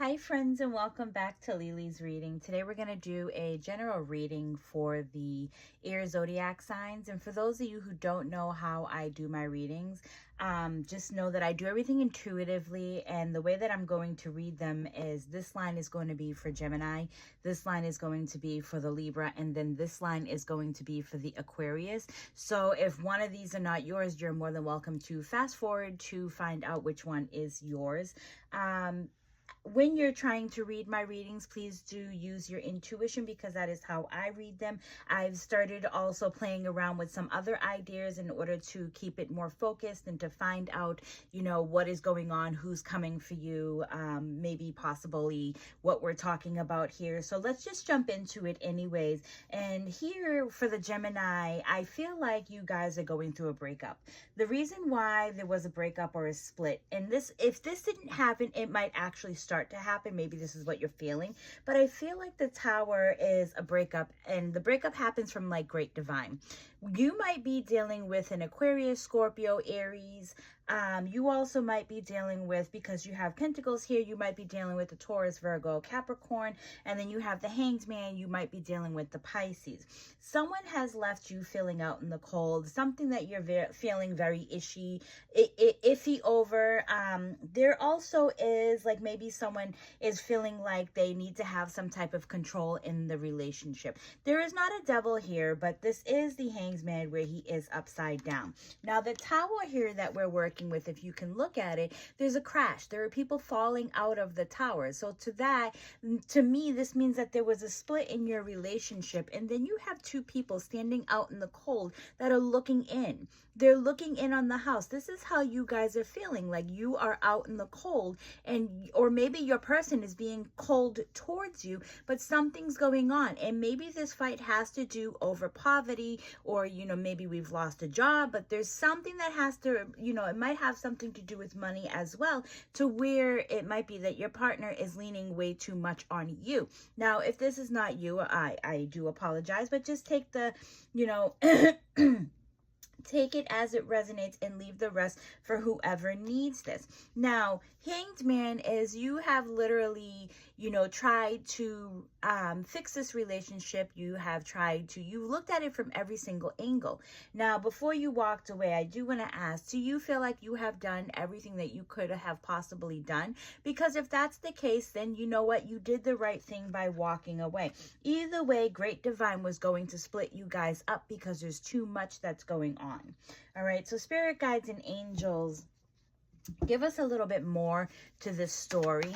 Hi friends, and welcome back to Lily's reading. Today we're going to do a general reading for the air zodiac signs. And for those of you who don't know how I do my readings, just know that I do everything intuitively, and the way that I'm going to read them is this line is going to be for Gemini, this line is going to be for the Libra, and then this line is going to be for the Aquarius. So if one of these are not yours, you're more than welcome to fast forward to find out which one is yours. When you're trying to read my readings, please do use your intuition, because that is how I read them. I've started also playing around with some other ideas in order to keep it more focused and to find out, you know, what is going on, who's coming for you, maybe possibly what we're talking about here. So let's just jump into it anyways. And here for the Gemini, I feel like you guys are going through a breakup. The reason why there was a breakup or a split, and this, if this didn't happen, it might actually start to happen. Maybe this is what you're feeling, but I feel like the Tower is a breakup, and the breakup happens from like great divine. You might be dealing with an Aquarius, Scorpio, Aries. You also might be dealing with, because you have Pentacles here, you might be dealing with the Taurus, Virgo, Capricorn, and then you have the Hanged Man. You might be dealing with the Pisces. Someone has left you feeling out in the cold, something that you're feeling very iffy over. There also is like maybe someone is feeling like they need to have some type of control in the relationship. There is not a devil here, but this is the Hanged Man where he is upside down. Now the Tower here that we're working with, if you can look at it, there's a crash. There are people falling out of the tower. So to me, this means that there was a split in your relationship, and then you have two people standing out in the cold that are looking in. They're looking in on the house. This is how you guys are feeling, like you are out in the cold, and or maybe your person is being cold towards you, but something's going on. And maybe this fight has to do over poverty, or, you know, maybe we've lost a job, but there's something that has to, you know, it might have something to do with money as well, to where it might be that your partner is leaning way too much on you. Now, if this is not you, I do apologize, but just take the, you know, take it as it resonates and leave the rest for whoever needs this. Now, Hanged Man is, you have literally, you know, tried to fix this relationship. You have tried to, you looked at it from every single angle. Now, before you walked away, I do want to ask, do you feel like you have done everything that you could have possibly done? Because if that's the case, then you know what? You did the right thing by walking away. Either way, Great Divine was going to split you guys up because there's too much that's going on. All right, so spirit guides and angels, give us a little bit more to this story.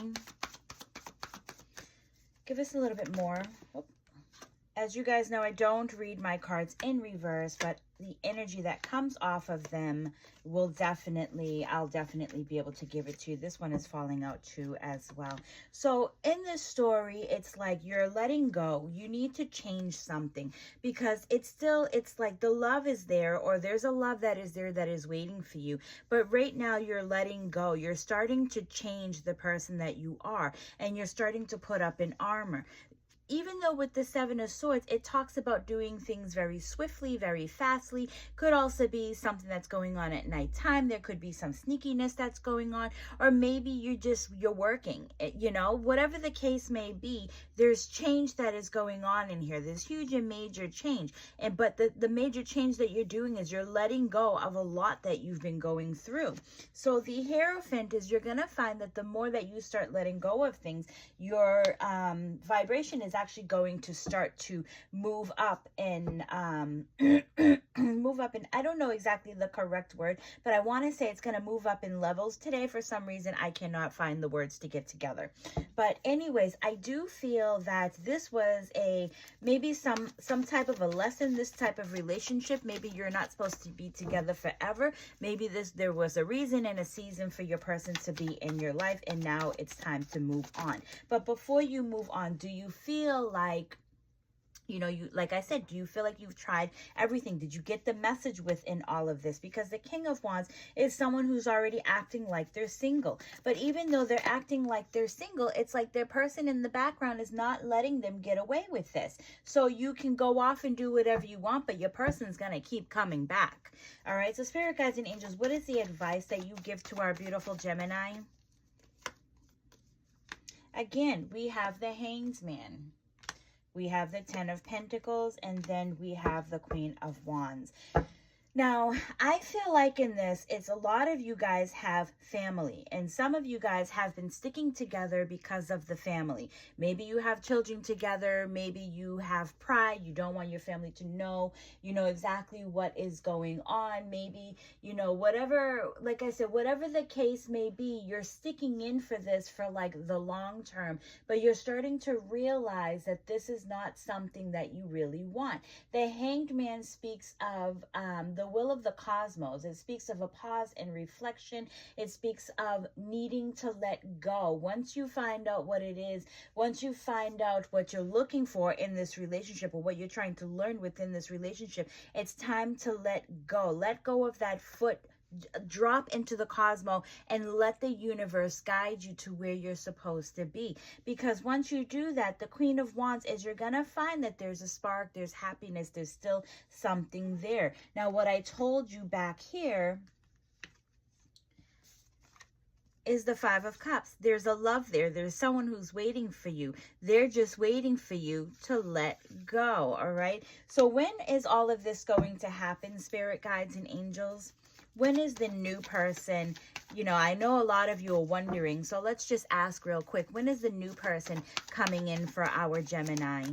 Give us a little bit more. As you guys know, I don't read my cards in reverse, but the energy that comes off of them will I'll definitely be able to give it to you. This one is falling out too as well. So in this story, it's like you're letting go. You need to change something, because it's like the love is there, or there's a love that is there that is waiting for you. But right now you're letting go. You're starting to change the person that you are, and you're starting to put up an armor. Even though with the Seven of Swords, it talks about doing things very swiftly, very fastly. Could also be something that's going on at nighttime. There could be some sneakiness that's going on, or maybe you're working, you know, whatever the case may be, there's change that is going on in here. There's huge and major change. But the major change that you're doing is you're letting go of a lot that you've been going through. So the Hierophant is, you're going to find that the more that you start letting go of things, your vibration is actually going to start to move up and move up, and I don't know exactly the correct word, but I want to say it's going to move up in levels. Today, for some reason, I cannot find the words to get together. But anyways, I do feel that this was maybe some type of a lesson, this type of relationship. Maybe you're not supposed to be together forever. Maybe there was a reason and a season for your person to be in your life, and now it's time to move on. But before you move on, do you feel like, you know, like I said, do you feel like you've tried everything? Did you get the message within all of this? Because the King of Wands is someone who's already acting like they're single. But even though they're acting like they're single, it's like their person in the background is not letting them get away with this. So you can go off and do whatever you want, but your person's going to keep coming back. All right, so spirit guides and angels, what is the advice that you give to our beautiful Gemini? Again, we have the Hanged Man. We have the Ten of Pentacles, and then we have the Queen of Wands. Now, I feel like in this, it's a lot of you guys have family, and some of you guys have been sticking together because of the family. Maybe you have children together. Maybe you have pride. You don't want your family to know, exactly what is going on. Maybe, whatever, like I said, whatever the case may be, you're sticking in for this for like the long term, but you're starting to realize that this is not something that you really want. The Hanged Man speaks of the will of the cosmos. It speaks of a pause and reflection. It speaks of needing to let go. Once you find out what it is, once you find out what you're looking for in this relationship or what you're trying to learn within this relationship, it's time to let go. Let go of that foot. Drop into the cosmos and let the universe guide you to where you're supposed to be. Because once you do that, the Queen of Wands is you're going to find that there's a spark, there's happiness, there's still something there. Now, what I told you back here is the Five of Cups. There's a love there. There's someone who's waiting for you. They're just waiting for you to let go, all right? So when is all of this going to happen, spirit guides and angels? When is the new person? I know a lot of you are wondering, so let's just ask real quick. When is the new person coming in for our Gemini?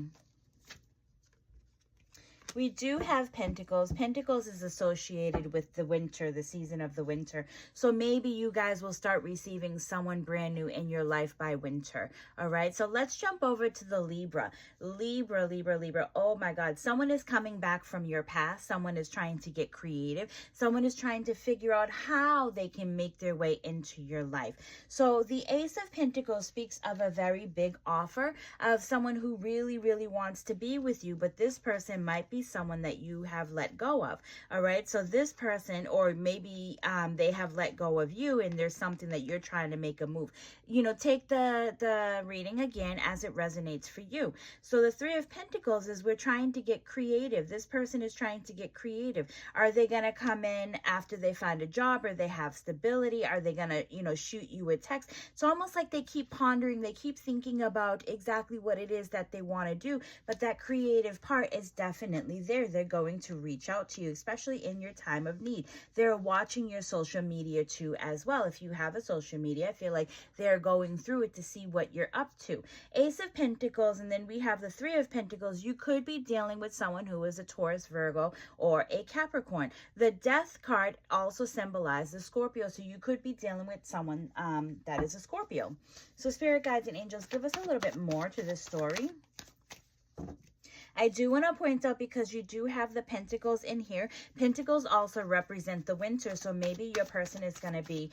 We do have Pentacles. Pentacles is associated with the winter, the season of the winter. So maybe you guys will start receiving someone brand new in your life by winter. All right. So let's jump over to the Libra. Libra, Libra, Libra. Oh my God. Someone is coming back from your past. Someone is trying to get creative. Someone is trying to figure out how they can make their way into your life. So the Ace of Pentacles speaks of a very big offer of someone who really, really wants to be with you. But this person might be someone that you have let go of. All right. So this person, or maybe they have let go of you and there's something that you're trying to make a move. Take the reading again as it resonates for you. So the Three of Pentacles is we're trying to get creative. This person is trying to get creative. Are they going to come in after they find a job or they have stability? Are they going to, shoot you a text? It's almost like they keep pondering. They keep thinking about exactly what it is that they want to do. But that creative part is definitely there. They're going to reach out to you, especially in your time of need. They're watching your social media too as well. If you have a social media, I feel like they're going through it to see what you're up to. Ace of Pentacles, and then we have the Three of Pentacles. You could be dealing with someone who is a Taurus, Virgo, or a Capricorn. The Death card also symbolizes Scorpio, so you could be dealing with someone that is a Scorpio. So spirit guides and angels, give us a little bit more to this story. I do want to point out, because you do have the Pentacles in here, Pentacles also represent the winter. So maybe your person is going to be,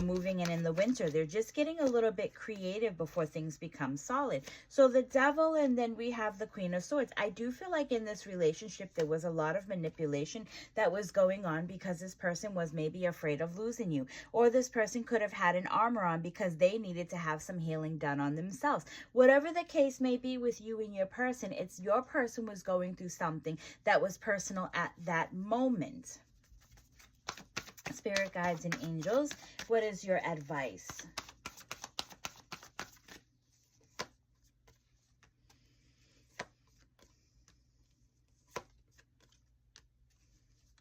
moving in the winter. They're just getting a little bit creative before things become solid. So the Devil, and then we have the Queen of Swords. I do feel like in this relationship, there was a lot of manipulation that was going on because this person was maybe afraid of losing you. Or this person could have had an armor on because they needed to have some healing done on themselves. Whatever the case may be with you and your person, it's your person was going through something that was personal at that moment. Spirit guides and angels, what is your advice?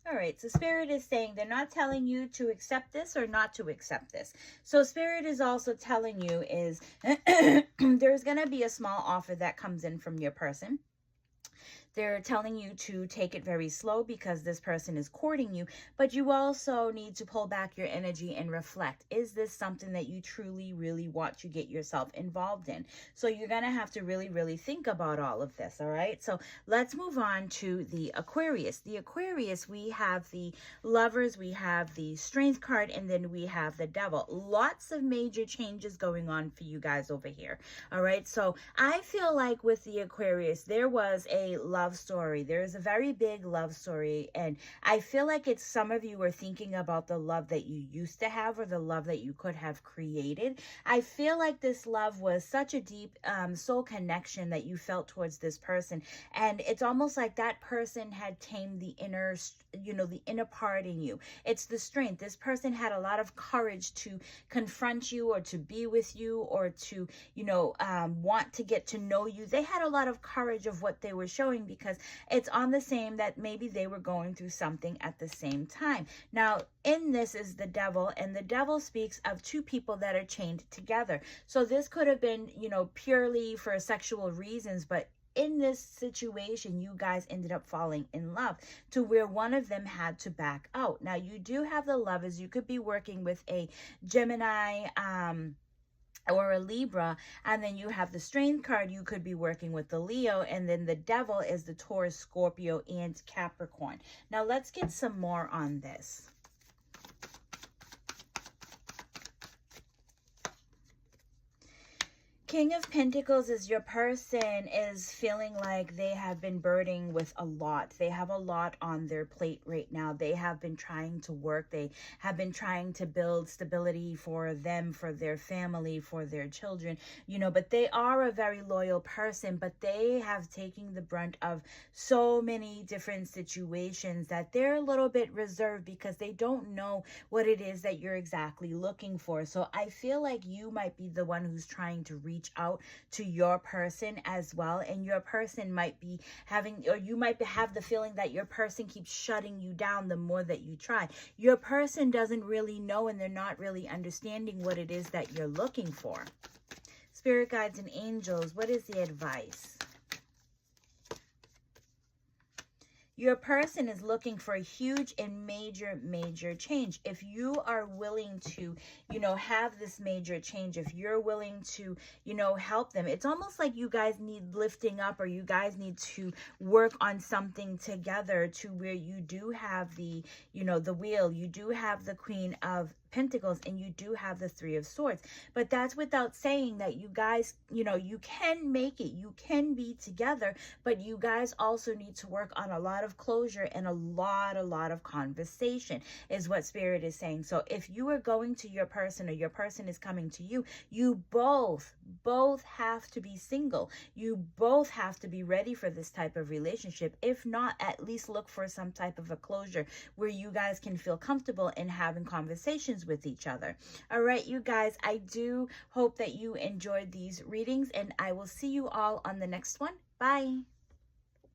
All right, so Spirit is saying they're not telling you to accept this or not to accept this. So Spirit is also telling you is there's going to be a small offer that comes in from your person. They're telling you to take it very slow because this person is courting you, but you also need to pull back your energy and reflect. Is this something that you truly, really want to get yourself involved in? So you're going to have to really, really think about all of this, all right? So let's move on to the Aquarius. The Aquarius, we have the Lovers, we have the Strength card, and then we have the Devil. Lots of major changes going on for you guys over here, all right? So I feel like with the Aquarius, there was a lot love story. There is a very big love story, and I feel like it's some of you are thinking about the love that you used to have or the love that you could have created. I feel like this love was such a deep soul connection that you felt towards this person, and it's almost like that person had tamed the inner, the inner part in you. It's the strength. This person had a lot of courage to confront you or to be with you or to, want to get to know you. They had a lot of courage of what they were showing, because it's on the same that maybe they were going through something at the same time. Now, in this is the devil, and the devil speaks of two people that are chained together. So this could have been, purely for sexual reasons, but in this situation, you guys ended up falling in love to where one of them had to back out. Now, you do have the lovers. You could be working with a Gemini, or a Libra, and then you have the strength card. You could be working with the Leo, and then the devil is the Taurus, Scorpio, and Capricorn. Now, let's get some more on this. King of Pentacles is your person is feeling like they have been burdened with a lot. They have a lot on their plate right now. They have been trying to work. They have been trying to build stability for them, for their family, for their children, but they are a very loyal person, but they have taken the brunt of so many different situations that they're a little bit reserved because they don't know what it is that you're exactly looking for. So I feel like you might be the one who's trying to reach out to your person as well, and your person might be having, or you might have the feeling that your person keeps shutting you down the more that you try. Your person doesn't really know, and they're not really understanding what it is that you're looking for. Spirit guides and angels, what is the advice? Your person is looking for a huge and major change. If you are willing to, have this major change, if you're willing to, help them, it's almost like you guys need lifting up, or you guys need to work on something together to where you do have the, the wheel, you do have the Queen of Pentacles, and you do have the Three of Swords. But that's without saying that you guys, you can make it, you can be together, but you guys also need to work on a lot of closure and a lot of conversation is what Spirit is saying. So if you are going to your person, or your person is coming to you, you both have to be single. You both have to be ready for this type of relationship. If not, at least look for some type of a closure where you guys can feel comfortable in having conversations with each other. All right, you guys, I do hope that you enjoyed these readings, and I will see you all on the next one. Bye.